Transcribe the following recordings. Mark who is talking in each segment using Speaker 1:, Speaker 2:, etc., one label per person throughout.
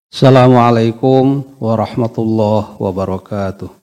Speaker 1: Assalamualaikum warahmatullahi wabarakatuh.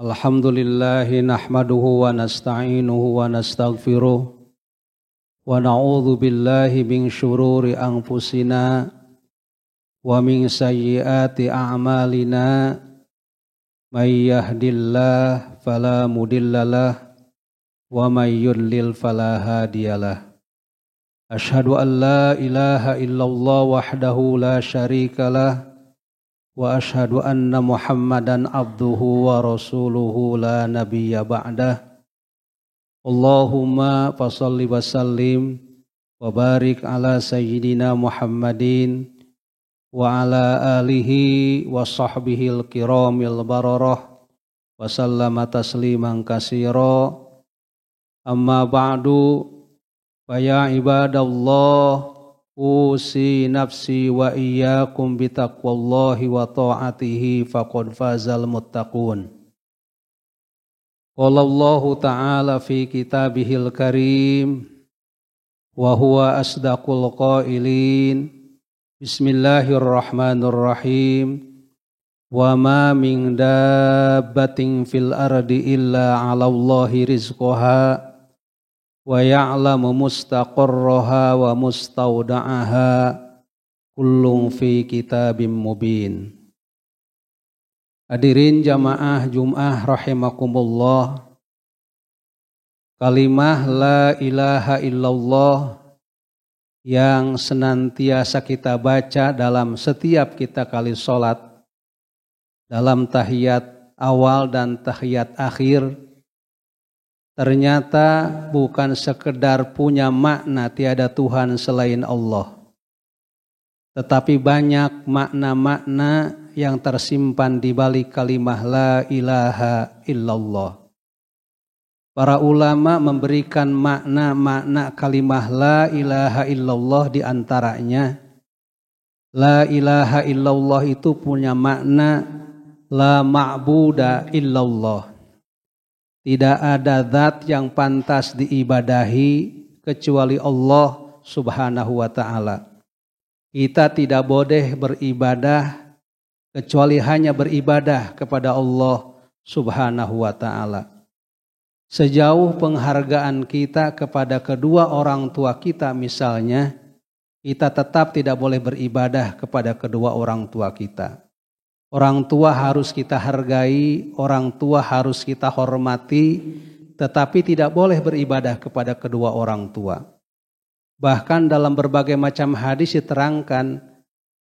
Speaker 1: Alhamdulillahi nahmaduhu wa nasta'inuhu wa nastaghfiruh wa na'udzu billahi min syururi anfusina wa min sayyiati a'malina may yahdihillahu fala mudhillalah wa may yudlil fala hadiyalah. Asyhadu an la ilaha illallah wahdahu la syarikalah wa asyhadu anna Muhammadan abduhu wa rasuluhu la nabiyya ba'dah. Allahumma fashalli wa sallim wa barik ala sayyidina Muhammadin wa ala alihi wa sahbihil kiramil bararah wa sallama tasliman katsira. Amma ba'du, faya ibadallah, usi nafsi wa iyyakum bitaqwallahi wa ta'atihi faqad fazal muttaqun. Qala Allah ta'ala fi kitabihil karim wa huwa asdaqul qailin. Bismillahirrahmanirrahim. Wa ma min dabbatin fil ardi illa 'alallahi rizquha wa ya'lamu mustaqarraha wa mustawda'aha kullun fi kitabim mubin. Hadirin jamaah Jum'ah rahimakumullah. Kalimah la ilaha illallah yang senantiasa kita baca dalam setiap kita kali sholat, dalam tahiyat awal dan tahiyat akhir, ternyata bukan sekedar punya makna tiada Tuhan selain Allah, tetapi banyak makna-makna yang tersimpan di balik kalimah la ilaha illallah. Para ulama memberikan makna-makna kalimah la ilaha illallah, di antaranya la ilaha illallah itu punya makna la ma'buda illallah. Tidak ada zat yang pantas diibadahi kecuali Allah Subhanahu wa ta'ala. Kita tidak boleh beribadah kecuali hanya beribadah kepada Allah Subhanahu wa ta'ala. Sejauh penghargaan kita kepada kedua orang tua kita misalnya, kita tetap tidak boleh beribadah kepada kedua orang tua kita. Orang tua harus kita hargai, orang tua harus kita hormati, tetapi tidak boleh beribadah kepada kedua orang tua. Bahkan dalam berbagai macam hadis diterangkan,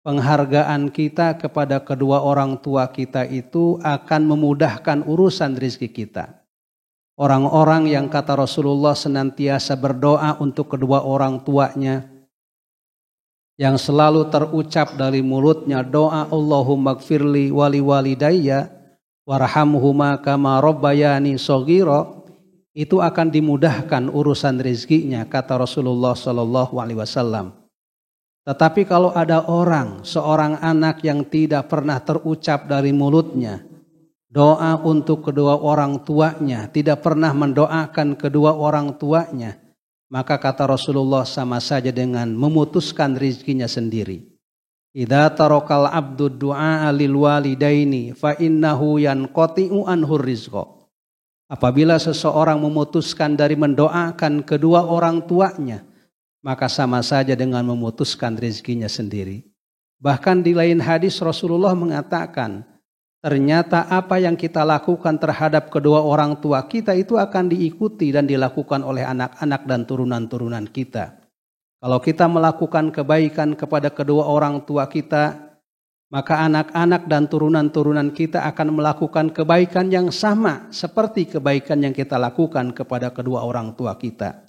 Speaker 1: penghargaan kita kepada kedua orang tua kita itu akan memudahkan urusan rezeki kita. Orang-orang yang kata Rasulullah senantiasa berdoa untuk kedua orang tuanya, yang selalu terucap dari mulutnya doa Allahumma gfirli wali walidayya warhamhuma kama rabbayani shaghira, itu akan dimudahkan urusan rezekinya, kata Rasulullah SAW. Tetapi kalau ada seorang anak yang tidak pernah terucap dari mulutnya doa untuk kedua orang tuanya, tidak pernah mendoakan kedua orang tuanya, maka kata Rasulullah sama saja dengan memutuskan rezekinya sendiri. Idza tarakal abdu du'a lil walidaini fa innahu yanqati'u anhur rizqa. Apabila seseorang memutuskan dari mendoakan kedua orang tuanya, maka sama saja dengan memutuskan rezekinya sendiri. Bahkan di lain hadis Rasulullah mengatakan, ternyata apa yang kita lakukan terhadap kedua orang tua kita itu akan diikuti dan dilakukan oleh anak-anak dan turunan-turunan kita. Kalau kita melakukan kebaikan kepada kedua orang tua kita, maka anak-anak dan turunan-turunan kita akan melakukan kebaikan yang sama seperti kebaikan yang kita lakukan kepada kedua orang tua kita.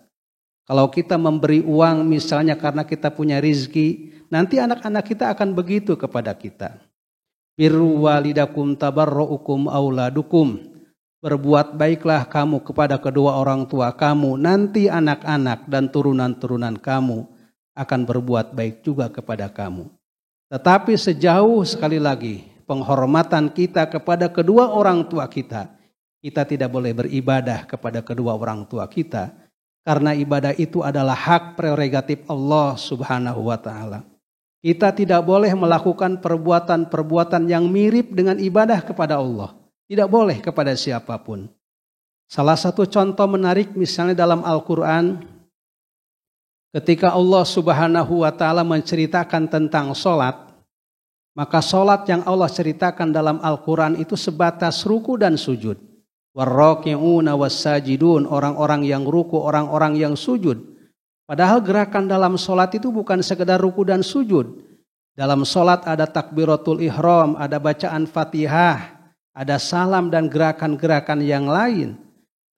Speaker 1: Kalau kita memberi uang misalnya karena kita punya rezeki, nanti anak-anak kita akan begitu kepada kita. Birru walidakum tabarru'ukum auladukum. Berbuat baiklah kamu kepada kedua orang tua kamu, nanti anak-anak dan turunan-turunan kamu akan berbuat baik juga kepada kamu. Tetapi sejauh sekali lagi penghormatan kita kepada kedua orang tua kita, kita tidak boleh beribadah kepada kedua orang tua kita, karena ibadah itu adalah hak prerogatif Allah Subhanahu wa ta'ala. Kita tidak boleh melakukan perbuatan-perbuatan yang mirip dengan ibadah kepada Allah. Tidak boleh kepada siapapun. Salah satu contoh menarik misalnya dalam Al-Quran, ketika Allah Subhanahu wa ta'ala menceritakan tentang sholat, maka sholat yang Allah ceritakan dalam Al-Quran itu sebatas ruku dan sujud. Warraki'una wassajidun, orang-orang yang ruku, orang-orang yang sujud. Padahal gerakan dalam sholat itu bukan sekedar ruku dan sujud. Dalam sholat ada takbiratul ihram, ada bacaan fatihah, ada salam dan gerakan-gerakan yang lain.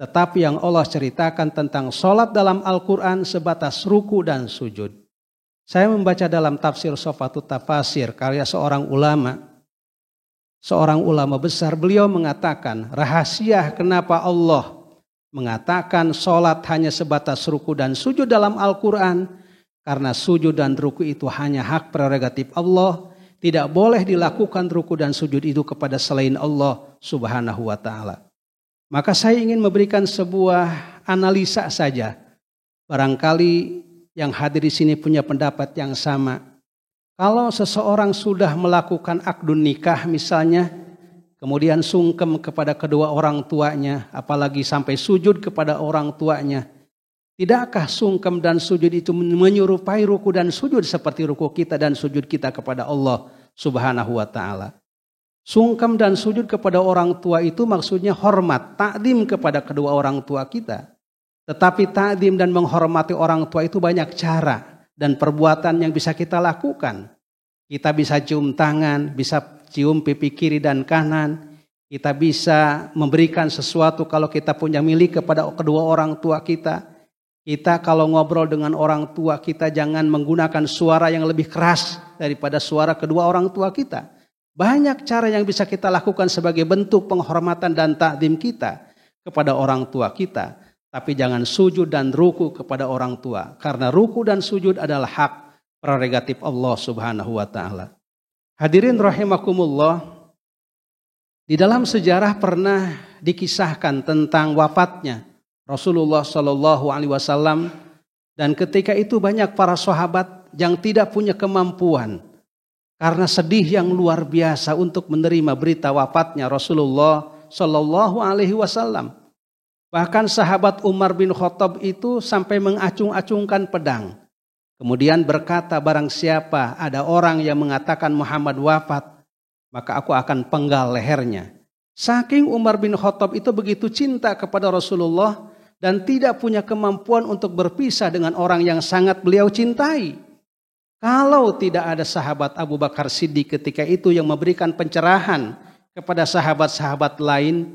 Speaker 1: Tetapi yang Allah ceritakan tentang sholat dalam Al-Quran sebatas ruku dan sujud. Saya membaca dalam tafsir Sofatut Tafasir karya seorang ulama besar. Beliau mengatakan rahasia kenapa Allah mengatakan sholat hanya sebatas ruku dan sujud dalam Al-Quran, karena sujud dan ruku itu hanya hak prerogatif Allah, tidak boleh dilakukan ruku dan sujud itu kepada selain Allah Subhanahu wa ta'ala. Maka saya ingin memberikan sebuah analisa saja. Barangkali yang hadir di sini punya pendapat yang sama. Kalau seseorang sudah melakukan akdun nikah misalnya, kemudian sungkem kepada kedua orang tuanya, apalagi sampai sujud kepada orang tuanya, tidakkah sungkem dan sujud itu menyerupai ruku dan sujud seperti ruku kita dan sujud kita kepada Allah Subhanahu wa ta'ala? Sungkem dan sujud kepada orang tua itu maksudnya hormat, takdim kepada kedua orang tua kita. Tetapi takdim dan menghormati orang tua itu banyak cara dan perbuatan yang bisa kita lakukan. Kita bisa cium tangan, bisa cium pipi kiri dan kanan. Kita bisa memberikan sesuatu kalau kita punya milik kepada kedua orang tua kita. Kita kalau ngobrol dengan orang tua kita jangan menggunakan suara yang lebih keras daripada suara kedua orang tua kita. Banyak cara yang bisa kita lakukan sebagai bentuk penghormatan dan takdim kita kepada orang tua kita. Tapi jangan sujud dan ruku kepada orang tua. Karena ruku dan sujud adalah hak prerogatif Allah Subhanahu wa ta'ala. Hadirin rahimakumullah. Di dalam sejarah pernah dikisahkan tentang wafatnya Rasulullah Shallallahu Alaihi Wasallam. Dan ketika itu banyak para sahabat yang tidak punya kemampuan. Karena sedih yang luar biasa untuk menerima berita wafatnya Rasulullah Shallallahu Alaihi Wasallam. Bahkan sahabat Umar bin Khattab itu sampai mengacung-acungkan pedang. Kemudian berkata, barang siapa ada orang yang mengatakan Muhammad wafat, maka aku akan penggal lehernya. Saking Umar bin Khattab itu begitu cinta kepada Rasulullah dan tidak punya kemampuan untuk berpisah dengan orang yang sangat beliau cintai. Kalau tidak ada sahabat Abu Bakar Siddiq ketika itu yang memberikan pencerahan kepada sahabat-sahabat lain,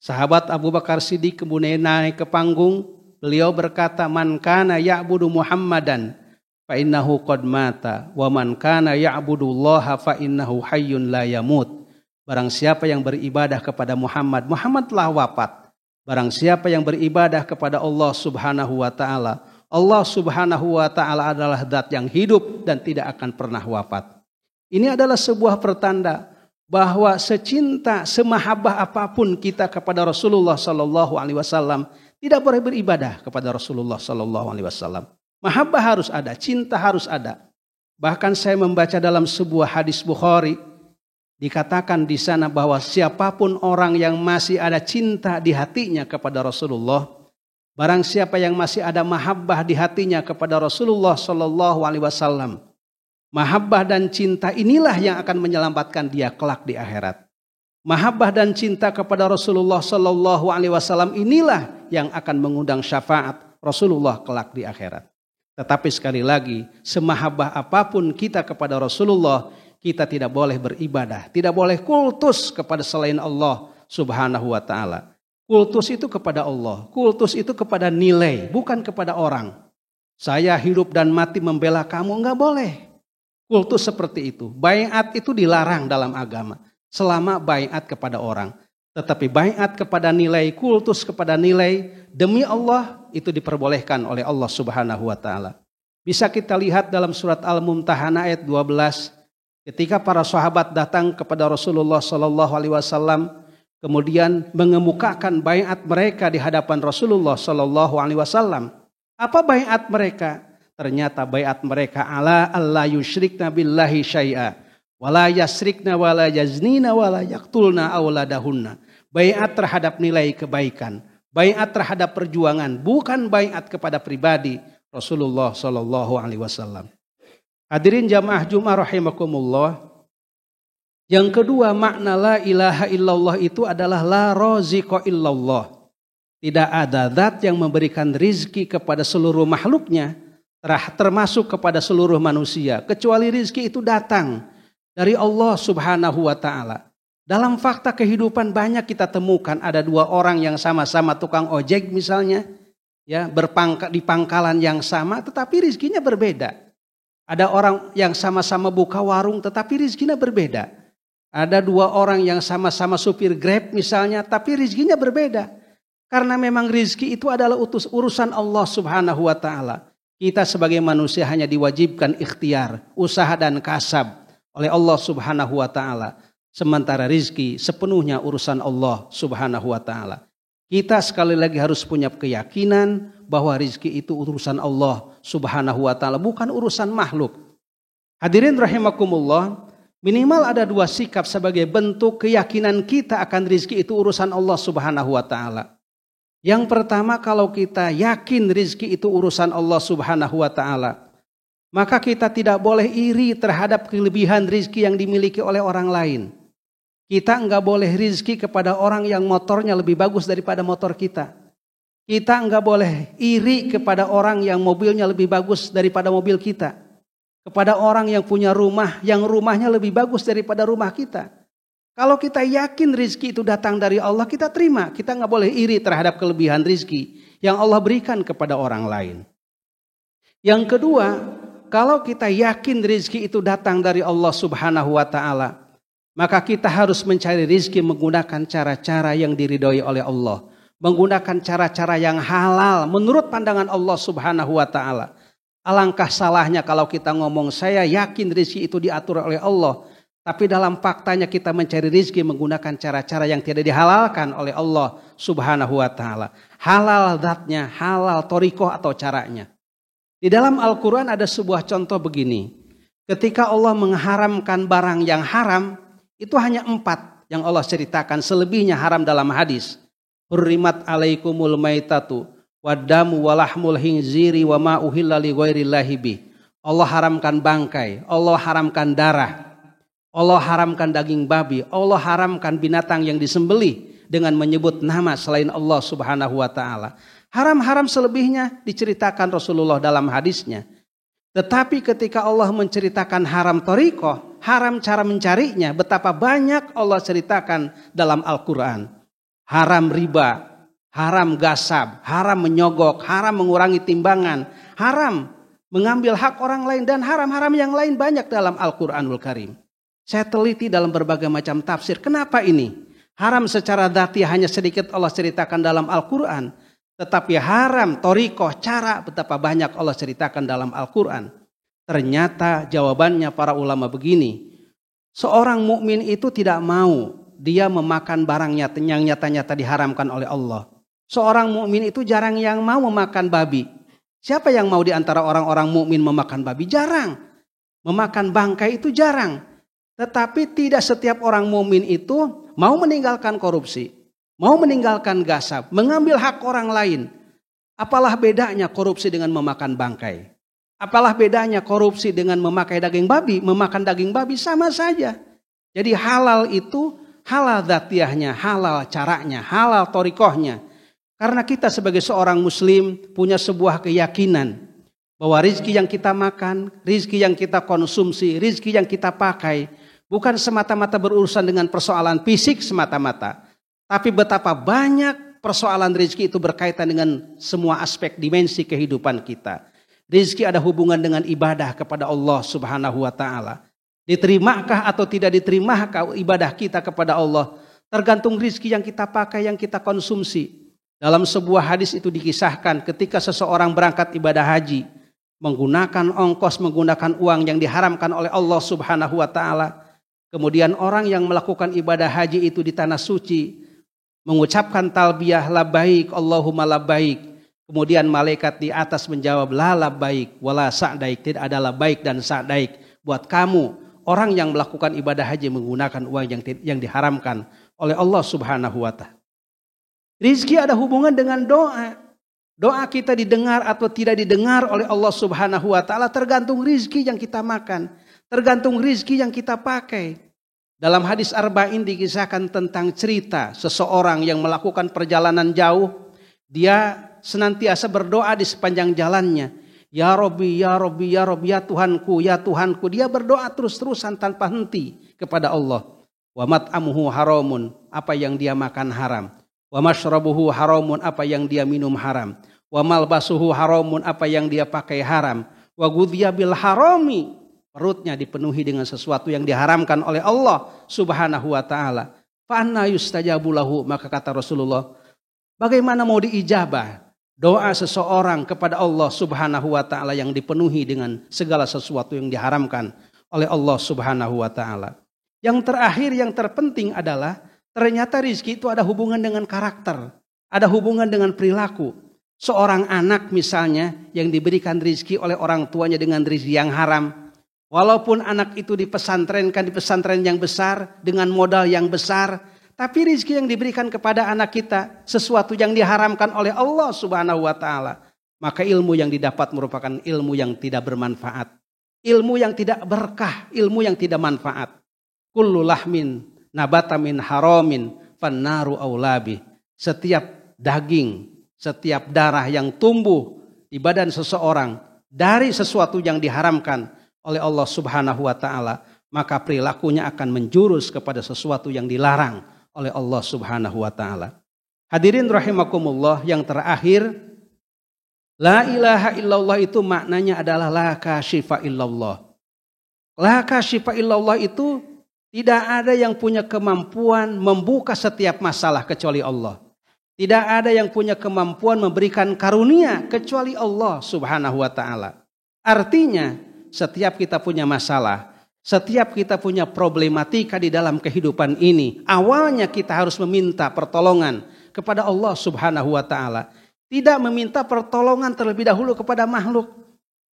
Speaker 1: sahabat Abu Bakar Siddiq kemudian naik ke panggung, beliau berkata, man kana ya'budu Muhammadan fa innahu qad mata wa man kana ya'budullaha fa innahu hayyun la yamut. Barang siapa yang beribadah kepada Muhammad, Muhammad telah wafat. Barang siapa yang beribadah kepada Allah Subhanahu wa ta'ala, Allah Subhanahu wa ta'ala adalah zat yang hidup dan tidak akan pernah wafat. Ini adalah sebuah pertanda bahwa secinta, semahabbah apapun kita kepada Rasulullah sallallahu alaihi wasallam, tidak boleh beribadah kepada Rasulullah sallallahu alaihi wasallam. Mahabbah harus ada, cinta harus ada. Bahkan saya membaca dalam sebuah hadis Bukhari, dikatakan di sana bahwa siapapun orang yang masih ada cinta di hatinya kepada Rasulullah, barang siapa yang masih ada mahabbah di hatinya kepada Rasulullah sallallahu alaihi wasallam, mahabbah dan cinta inilah yang akan menyelamatkan dia kelak di akhirat. Mahabbah dan cinta kepada Rasulullah sallallahu alaihi wasallam inilah yang akan mengundang syafaat Rasulullah kelak di akhirat. Tetapi sekali lagi, semahabbah apapun kita kepada Rasulullah, kita tidak boleh beribadah, tidak boleh kultus kepada selain Allah Subhanahu wa ta'ala. Kultus itu kepada Allah, kultus itu kepada nilai, bukan kepada orang. Saya hidup dan mati membela kamu, enggak boleh. Kultus seperti itu. Baiat itu dilarang dalam agama, selama baiat kepada orang. Tetapi baiat kepada nilai, kultus kepada nilai, demi Allah itu diperbolehkan oleh Allah Subhanahu wa ta'ala. Bisa kita lihat dalam surat Al-Mumtahanah ayat 12, ketika para sahabat datang kepada Rasulullah sallallahu alaihi wasallam, kemudian mengemukakan baiat mereka di hadapan Rasulullah sallallahu alaihi wasallam. Apa baiat mereka? Ternyata baiat mereka ala alla yusyrikna billahi syai'a wala yasrikna wala yaznina wala yaqtulna auladahunna. Baiat terhadap nilai kebaikan, baiat terhadap perjuangan, bukan baiat kepada pribadi Rasulullah sallallahu alaihi wasallam. Hadirin jamaah Jumat rahimakumullah. Yang kedua, makna la ilaha illallah itu adalah la raziqa illallah. Tidak ada zat yang memberikan rizki kepada seluruh makhluknya, termasuk kepada seluruh manusia, kecuali rizki itu datang dari Allah Subhanahu wa ta'ala. Dalam fakta kehidupan banyak kita temukan ada dua orang yang sama-sama tukang ojek misalnya, ya, di pangkalan yang sama tetapi rizkinya berbeda. Ada orang yang sama-sama buka warung tetapi rizkinya berbeda. Ada dua orang yang sama-sama supir Grab misalnya, tapi rizkinya berbeda. Karena memang rizki itu adalah urusan Allah subhanahu wa ta'ala. Kita sebagai manusia hanya diwajibkan ikhtiar, usaha dan kasab oleh Allah subhanahu wa ta'ala. Sementara rizki sepenuhnya urusan Allah subhanahu wa ta'ala. Kita sekali lagi harus punya keyakinan bahwa rizki itu urusan Allah subhanahu wa ta'ala, bukan urusan makhluk. Hadirin rahimakumullah, minimal ada 2 sikap sebagai bentuk keyakinan kita akan rizki itu urusan Allah subhanahu wa ta'ala. Yang pertama, kalau kita yakin rizki itu urusan Allah subhanahu wa ta'ala, maka kita tidak boleh iri terhadap kelebihan rizki yang dimiliki oleh orang lain. Kita enggak boleh rizki kepada orang yang motornya lebih bagus daripada motor kita. Kita enggak boleh iri kepada orang yang mobilnya lebih bagus daripada mobil kita. Kepada orang yang punya rumah yang rumahnya lebih bagus daripada rumah kita. Kalau kita yakin rizki itu datang dari Allah, kita terima. Kita nggak boleh iri terhadap kelebihan rizki yang Allah berikan kepada orang lain. Yang kedua, kalau kita yakin rizki itu datang dari Allah subhanahu wa ta'ala, maka kita harus mencari rizki menggunakan cara-cara yang diridhoi oleh Allah. Menggunakan cara-cara yang halal menurut pandangan Allah subhanahu wa ta'ala. Alangkah salahnya kalau kita ngomong saya yakin rizki itu diatur oleh Allah, tapi dalam faktanya kita mencari rizki menggunakan cara-cara yang tidak dihalalkan oleh Allah subhanahu wa ta'ala. Halal zatnya, halal torikoh atau caranya. Di dalam Al-Quran ada sebuah contoh begini. Ketika Allah mengharamkan barang yang haram, itu hanya 4 yang Allah ceritakan. Selebihnya haram dalam hadis. Hurrimat alaikumul maitatu wadamu walahmul hinziri wa ma uhilla li ghairillahi bih. Allah haramkan bangkai, Allah haramkan darah. Allah haramkan daging babi, Allah haramkan binatang yang disembelih dengan menyebut nama selain Allah subhanahu wa ta'ala. Haram-haram selebihnya diceritakan Rasulullah dalam hadisnya. Tetapi ketika Allah menceritakan haram torikoh, haram cara mencarinya, betapa banyak Allah ceritakan dalam Al-Quran. Haram riba, haram gasab, haram menyogok, haram mengurangi timbangan, haram mengambil hak orang lain, dan haram-haram yang lain banyak dalam Al-Quranul Karim. Saya teliti dalam berbagai macam tafsir. Kenapa ini? Haram secara dzati hanya sedikit Allah ceritakan dalam Al-Quran. Tetapi haram, torikoh, cara betapa banyak Allah ceritakan dalam Al-Quran. Ternyata jawabannya para ulama begini. Seorang mukmin itu tidak mau dia memakan barangnya yang nyata-nyata diharamkan oleh Allah. Seorang mukmin itu jarang yang mau memakan babi. Siapa yang mau di antara orang-orang mukmin memakan babi? Jarang. Memakan bangkai itu jarang. Tetapi tidak setiap orang mukmin itu mau meninggalkan korupsi, mau meninggalkan gasab, mengambil hak orang lain. Apalah bedanya korupsi dengan memakan bangkai? Apalah bedanya korupsi dengan memakai daging babi? Memakan daging babi sama saja. Jadi halal itu halal dzatiyahnya, halal caranya, halal torikohnya. Karena kita sebagai seorang muslim punya sebuah keyakinan bahwa rizki yang kita makan, rizki yang kita konsumsi, rizki yang kita pakai bukan semata-mata berurusan dengan persoalan fisik semata-mata. Tapi betapa banyak persoalan rizki itu berkaitan dengan semua aspek dimensi kehidupan kita. Rizki ada hubungan dengan ibadah kepada Allah subhanahu wa ta'ala. Diterimakah atau tidak diterimakah ibadah kita kepada Allah, tergantung rizki yang kita pakai, yang kita konsumsi. Dalam sebuah hadis itu dikisahkan ketika seseorang berangkat ibadah haji, menggunakan ongkos, menggunakan uang yang diharamkan oleh Allah subhanahu wa ta'ala. Kemudian orang yang melakukan ibadah haji itu di tanah suci mengucapkan talbiyah labbaik Allahumma labbaik. Kemudian malaikat di atas menjawab la labbaik wala sa'daik, tidak ada labbaik dan sa'daik buat kamu orang yang melakukan ibadah haji menggunakan uang yang diharamkan oleh Allah subhanahu wa ta'ala. Rizki ada hubungan dengan doa. Doa kita didengar atau tidak didengar oleh Allah subhanahu wa ta'ala tergantung rizki yang kita makan. Tergantung rizki yang kita pakai. Dalam hadis Arba'in dikisahkan tentang cerita seseorang yang melakukan perjalanan jauh. Dia senantiasa berdoa di sepanjang jalannya. Ya Rabbi, ya Rabbi, ya Rabbi, ya Tuhanku, ya Tuhanku. Dia berdoa terus-terusan tanpa henti kepada Allah. Wa mat'amuhu haramun, apa yang dia makan haram. Wa mashrabuhu haramun, apa yang dia minum haram. Wa malbasuhu haramun, apa yang dia pakai haram. Wa ghudhiya bil harami, perutnya dipenuhi dengan sesuatu yang diharamkan oleh Allah subhanahu wa ta'ala. Fa anna yustajabu lahu, maka kata Rasulullah, Bagaimana mau diijabah doa seseorang kepada Allah Subhanahu wa taala yang dipenuhi dengan segala sesuatu yang diharamkan oleh Allah Subhanahu wa taala. Yang terakhir, yang terpenting adalah ternyata rizki itu ada hubungan dengan karakter, ada hubungan dengan perilaku. Seorang anak misalnya yang diberikan rizki oleh orang tuanya dengan rizki yang haram, walaupun anak itu dipesantrenkan di pesantren yang besar dengan modal yang besar, tapi rizki yang diberikan kepada anak kita sesuatu yang diharamkan oleh Allah Subhanahu wa taala, maka ilmu yang didapat merupakan ilmu yang tidak bermanfaat, ilmu yang tidak berkah, ilmu yang tidak manfaat. Kullu lahmin nabata min haramin fannaru aulabi. Setiap daging, setiap darah yang tumbuh di badan seseorang dari sesuatu yang diharamkan oleh Allah Subhanahu wa taala, maka perilakunya akan menjurus kepada sesuatu yang dilarang oleh Allah Subhanahu wa taala. Hadirin rahimakumullah, yang terakhir, la ilaha illallah itu maknanya adalah la kasyifa illallah. La kasyifa illallah itu tidak ada yang punya kemampuan membuka setiap masalah kecuali Allah. Tidak ada yang punya kemampuan memberikan karunia kecuali Allah Subhanahu wa taala. Artinya, setiap kita punya masalah, setiap kita punya problematika di dalam kehidupan ini, awalnya kita harus meminta pertolongan kepada Allah Subhanahu wa taala. Tidak meminta pertolongan terlebih dahulu kepada makhluk,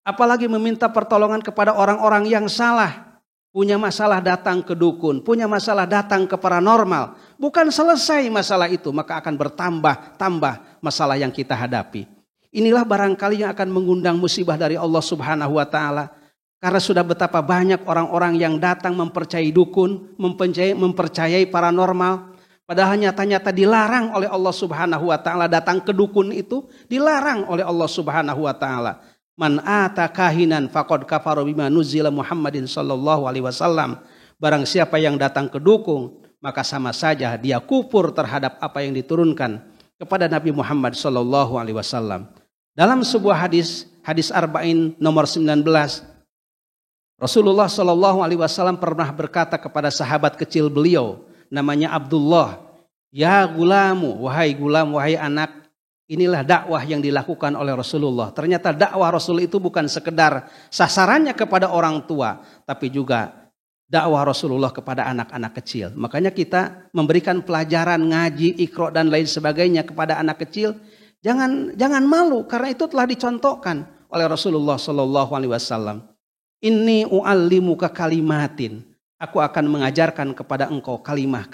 Speaker 1: apalagi meminta pertolongan kepada orang-orang yang salah. Punya masalah datang ke dukun, punya masalah datang ke paranormal. Bukan selesai masalah itu, maka akan bertambah masalah yang kita hadapi. Inilah barangkali yang akan mengundang musibah dari Allah Subhanahu wa taala. Karena sudah betapa banyak orang-orang yang datang mempercayai dukun, mempercayai paranormal. Padahal nyata-nyata dilarang oleh Allah Subhanahu wa taala, datang ke dukun itu dilarang oleh Allah Subhanahu wa taala. Man ata kahinan faqad kafara bima nuzila Muhammadin sallallahu alaihi wasallam. Barang siapa yang datang ke dukun, maka sama saja dia kufur terhadap apa yang diturunkan kepada Nabi Muhammad sallallahu alaihi wasallam. Dalam sebuah hadis Arba'in nomor 19, Rasulullah sallallahu alaihi wasallam pernah berkata kepada sahabat kecil beliau namanya Abdullah, "Ya gulamu, wahai gulam, wahai anak." Inilah dakwah yang dilakukan oleh Rasulullah. Ternyata dakwah Rasul itu bukan sekedar sasarannya kepada orang tua, tapi juga dakwah Rasulullah kepada anak-anak kecil. Makanya kita memberikan pelajaran ngaji, iqra dan lain sebagainya kepada anak kecil. Jangan malu, karena itu telah dicontohkan oleh Rasulullah Shallallahu Alaihi Wasallam. Inni u'allimuka kalimatin. Aku akan mengajarkan kepada engkau kalimah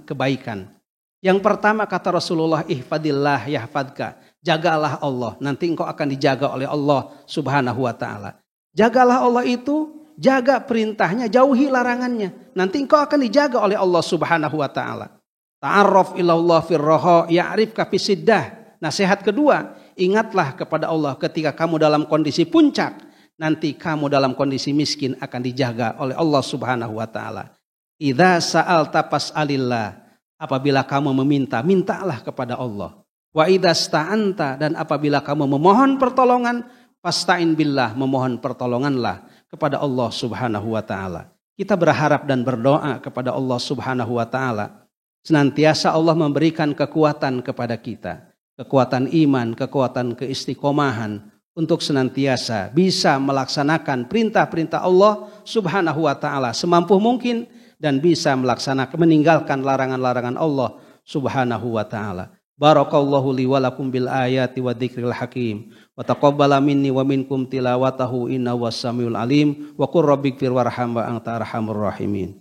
Speaker 1: kebaikan. Yang pertama kata Rasulullah, ihfadillah yahfadka. Jagalah Allah, nanti engkau akan dijaga oleh Allah Subhanahu wa taala. Jagalah Allah itu, jaga perintahnya, jauhi larangannya. Nanti engkau akan dijaga oleh Allah Subhanahu wa taala. Ta'arraf ilallah firraha ya'rifka fisiddah. Nasihat kedua, ingatlah kepada Allah ketika kamu dalam kondisi puncak. Nanti kamu dalam kondisi miskin akan dijaga oleh Allah Subhanahu wa taala. Idza sa'alta fas'alillah. Apabila kamu meminta, mintalah kepada Allah. Wa idza sta'anta, dan apabila kamu memohon pertolongan, fasta'in billah, memohon pertolonganlah kepada Allah Subhanahu wa taala. Kita berharap dan berdoa kepada Allah Subhanahu wa taala. Senantiasa Allah memberikan kekuatan kepada kita, kekuatan iman, kekuatan keistiqomahan untuk senantiasa bisa melaksanakan perintah-perintah Allah Subhanahu wa taala semampu mungkin, dan bisa melaksanakan meninggalkan larangan-larangan Allah Subhanahu wa taala. Barakallahu li wa lakum bil ayati wa dzikril hakim. Wa taqabbala minni wa minkum tilawatahu innahu was-samiul alim. Wa qur rabbighfir warham wa anta arhamur rahimin.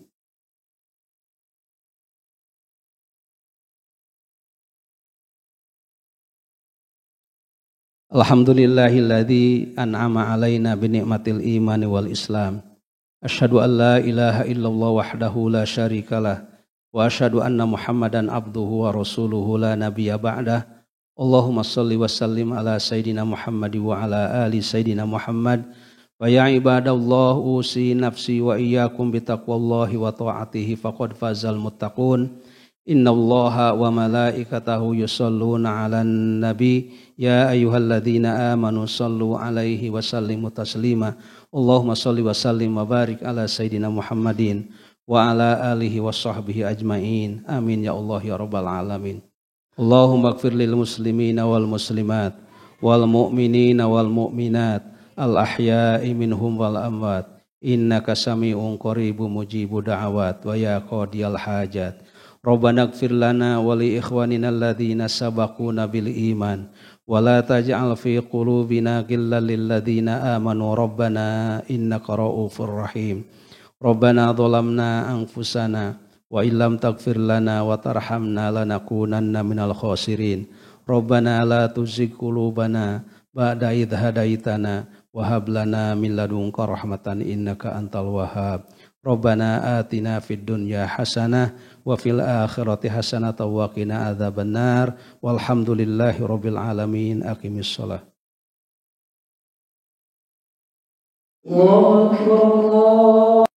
Speaker 1: Alhamdulillahilladzi an'ama alaina bi ni'matil imani wal islam. Asyhadu an la ilaha illallah wahdahu la syarikalah wa asyhadu anna Muhammadan abduhu wa rasuluhu la nabiyya ba'dah. Allahumma shalli wa sallim ala sayidina Muhammad wa ala ali sayidina Muhammad. Wa ya ibadallah usi nafsi wa iyyakum bi taqwallahi wa ta'atihi faqad fazal muttaqun. Innallaha wa malaikatahu yusholluna 'alan nabi ya ayyuhalladzina amanu shallu 'alaihi wa sallimu taslima. Allahumma shalli wa sallim wa barik ala sayyidina Muhammadin wa ala alihi wa sahbihi ajmain. Amin ya Allah ya rabbal alamin. Allahumma ighfir lil muslimina wal muslimat wal mu'minina wal mu'minat al ahya'i minhum wal amwat innaka sami'un qaribun mujibu da'awat wa ya qadiyal hajat. Rabbana ighfir lana wa li ikhwanina alladhina sabaquna bil iman wa la taj'al fi qulubina ghillan lil ladzina amanu rabbana innaka ra'ufur rahim. Rabbana dhalamna anfusana wa illam taghfir lana wa tarhamna lanakunanna minal khasirin. Rabbana la tuzigh qulubana ba'da idh hadaitana wa hab lana min ladunka rahmatan innaka antal wahhab. Rabbana atina fid dunya hasanah wa fil akhirati hasanah wa qina adzabannar. Walhamdulillahi rabbil alamin. Aqimis shalah. Allahu akbar.